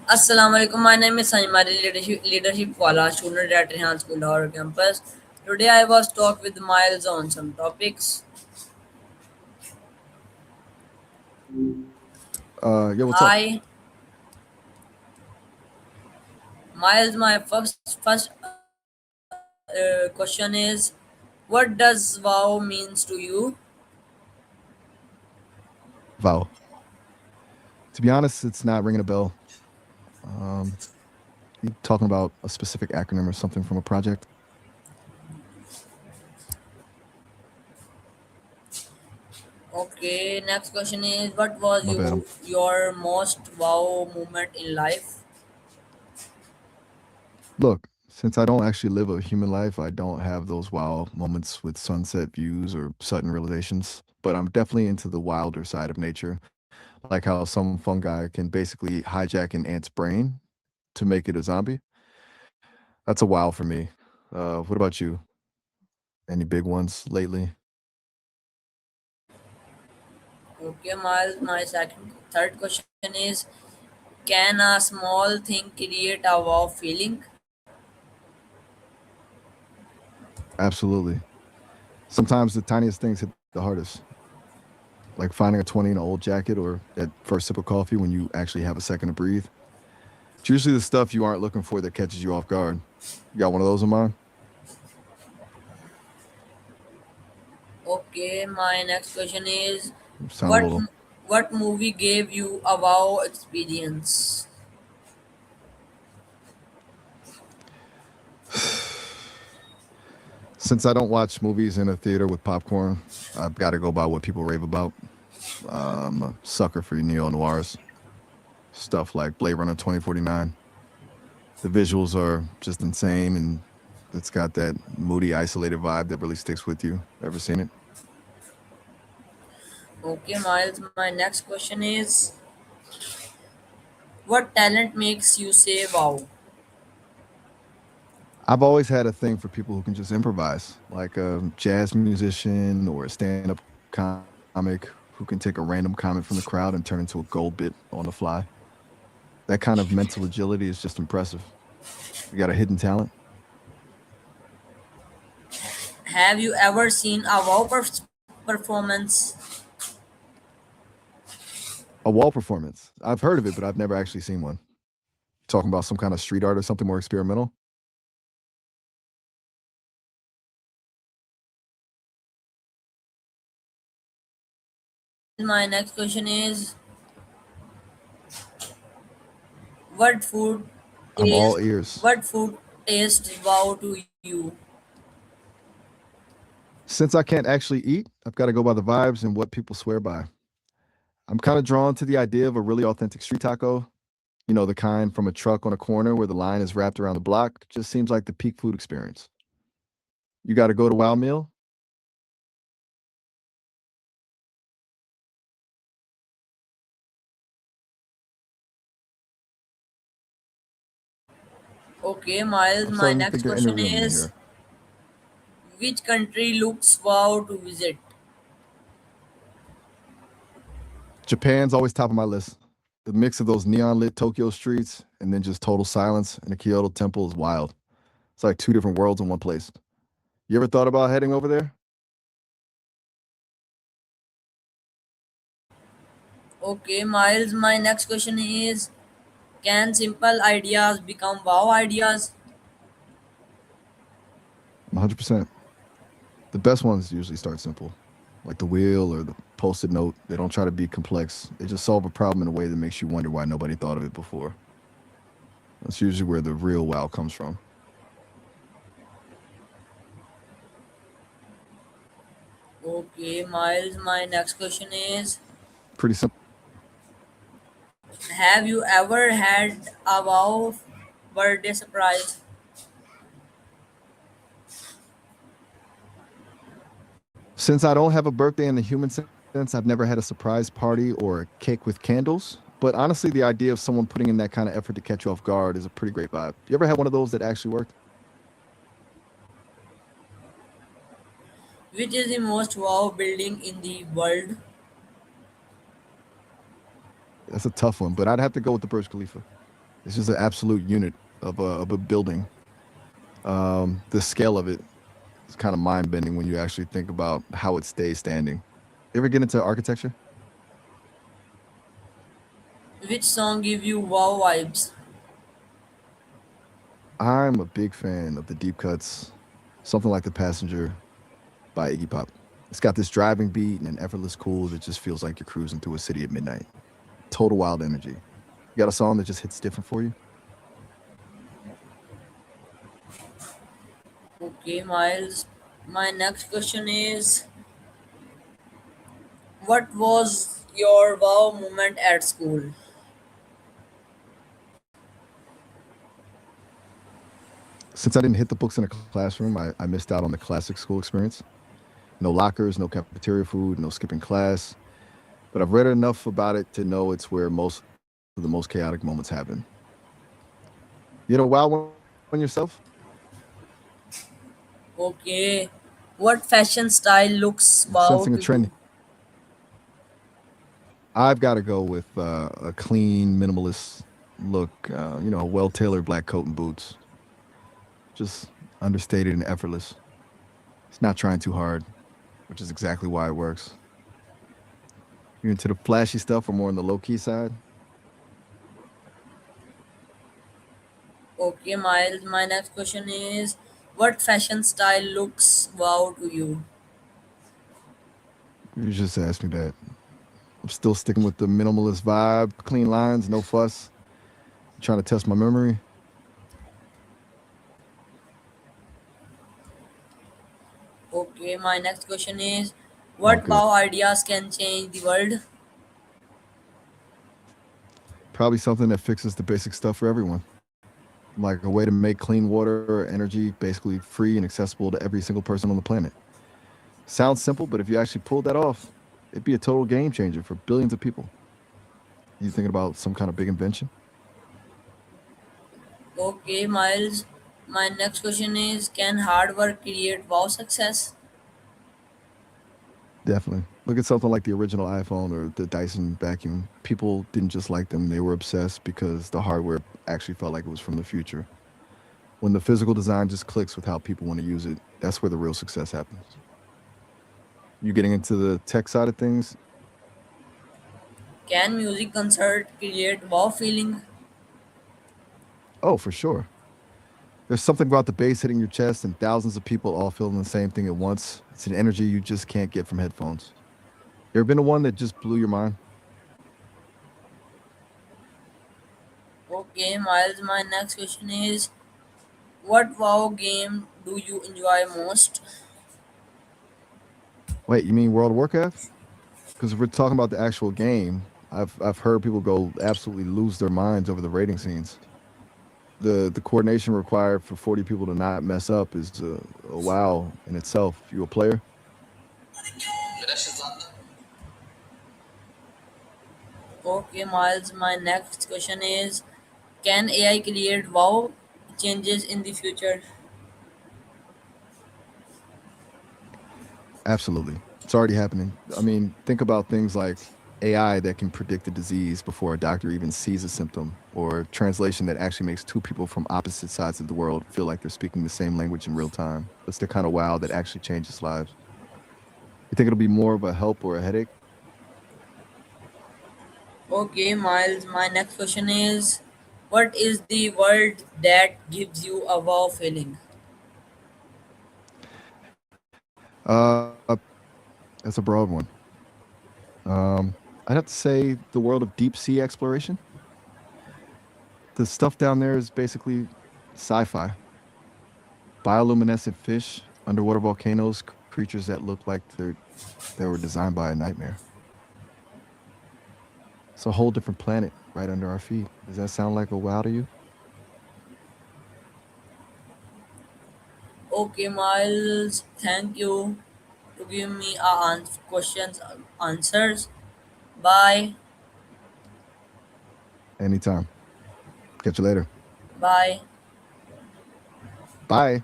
Assalamu alaikum. My name is Sanjmari, leadership wala student at Rehan School Lahore campus. Today I was talk with Miles on some topics. Yo, what's up? Hi, Miles. My first question is, what does wow means to you? Vow. To be honest, it's not ringing a bell. Um, you talking about a specific acronym or something from a project? Okay. Next question is, what was My bad. your most wow moment in life? Look, since I don't actually live a human life, I don't have those wow moments with sunset views or sudden realizations. But I'm definitely into the wilder side of nature, like how some fungi can basically hijack an ant's brain to make it a zombie. That's a wow for me. What about you? Any big ones lately? Okay, Miles. My third question is, can a small thing create a wow feeling? Absolutely. Sometimes the tiniest things hit the hardest, like finding a 20 in an old jacket or that first sip of coffee when you actually have a second to breathe. It's usually the stuff you aren't looking for that catches you off guard. You got one of those in mind? Okay, my next question is, You sound a what little. what movie gave you a wow experience? Since I don't watch movies in a theater with popcorn, I've got to go by what people rave about. I'm a sucker for neo noirs, stuff like Blade Runner 2049. The visuals are just insane, and it's got that moody, isolated vibe that really sticks with you. Ever seen it? Okay, Miles, my next question is, what talent makes you say wow? I've always had a thing for people who can just improvise, like a jazz musician or a stand-up comic who can take a random comment from the crowd and turn into a gold bit on the fly. That kind of mental agility is just impressive. You got a hidden talent? Have you ever seen a wow performance? A wall performance. I've heard of it, but I've never actually seen one. Talking about some kind of street art or something more experimental? Miles, my next question is, what food I'm all taste ears. what food tastes wow to you? Since I can't actually eat, I've got to go by the vibes and what people swear by. I'm kind of drawn to the idea of a really authentic street taco. The kind from a truck on a corner where the line is wrapped around the block. Just seems like the peak food experience. You got to go to Wow Meal? Okay, Miles, I'm my starting to next think you're question interviewing me is, here. which country looks wow to visit? Japan's always top of my list. The mix of those neon lit Tokyo streets and then just total silence in the Kyoto temple is wild. It's like two different worlds in one place. You ever thought about heading over there? Okay, Miles, my next question is, can simple ideas become wow ideas? 100%. The best ones usually start simple, like the wheel or the post it note. They don't try to be complex, they just solve a problem in a way that makes you wonder why nobody thought of it before. That's usually where the real wow comes from. Okay, Miles, my next question is, Pretty simple. have you ever had a wow birthday surprise? Since I don't have a birthday in the human sense, I've never had a surprise party or a cake with candles. But honestly, the idea of someone putting in that kind of effort to catch you off guard is a pretty great vibe. You ever had one of those that actually worked? Which is the most wow building in the world? That's a tough one, but I'd have to go with the Burj Khalifa. It's just an absolute unit of a building. The scale of it is kind of mind bending when you actually think about how it stays standing. You ever get into architecture? Which song give you wow vibes? I'm a big fan of the deep cuts, something like The Passenger by Iggy Pop. It's got this driving beat and an effortless cool that just feels like you're cruising through a city at midnight. Total wild energy. You got a song that just hits different for you? Okay, Miles. My next question is, what was your wow moment at school? Since I didn't hit the books in a classroom, I missed out on the classic school experience. No lockers, no cafeteria food, no skipping class. But I've read enough about it to know it's where most of the most chaotic moments happen. You know, wow one yourself? Okay. What fashion style looks Sensing a wow to trend. you? I've got to go with a clean, minimalist look. A well-tailored black coat and boots. Just understated and effortless. It's not trying too hard, which is exactly why it works. You're into the flashy stuff or more on the low-key side? Okay, Miles. My next question is, what fashion style looks wow to you? You just asked me that. I'm still sticking with the minimalist vibe, clean lines, no fuss. You trying to test my memory? Okay, my next question is, All what good. wow ideas can change the world? Probably something that fixes the basic stuff for everyone. Like a way to make clean water or energy basically free and accessible to every single person on the planet. Sounds simple, but if you actually pulled that off, it'd be a total game changer for billions of people. You thinking about some kind of big invention? Okay, Miles. My next question is, can hard work create wow success? Definitely. Look at something like the original iPhone or the Dyson vacuum. People didn't just like them, they were obsessed because the hardware actually felt like it was from the future. When the physical design just clicks with how people want to use it, that's where the real success happens. You getting into the tech side of things? Can music concert create wow feeling? Oh, for sure. There's something about the bass hitting your chest and thousands of people all feeling the same thing at once. It's an energy you just can't get from headphones. You ever been to one that just blew your mind? Okay, Miles. My next question is, what wow game do you enjoy most? Wait, you mean World of Warcraft? Because if we're talking about the actual game, I've heard people go absolutely lose their minds over the rating scenes. The coordination required for 40 people to not mess up is a wow in itself. You a player? Okay, Miles. My next question is, can AI create wow changes in the future? Absolutely. It's already happening. I mean, think about things like AI that can predict a disease before a doctor even sees a symptom, or translation that actually makes two people from opposite sides of the world feel like they're speaking the same language in real time. That's the kind of wow that actually changes lives. You think it'll be more of a help or a headache? Okay, Miles. My next question is, what is the word that gives you a wow feeling? Uh, that's a broad one. I'd have to say the world of deep sea exploration. The stuff down there is basically sci-fi. Bioluminescent fish, underwater volcanoes, creatures that look like they were designed by a nightmare. It's a whole different planet right under our feet. Does that sound like a wow to you? Okay, Miles. Thank you to give me questions answers. Bye. Anytime. Catch you later. Bye. Bye.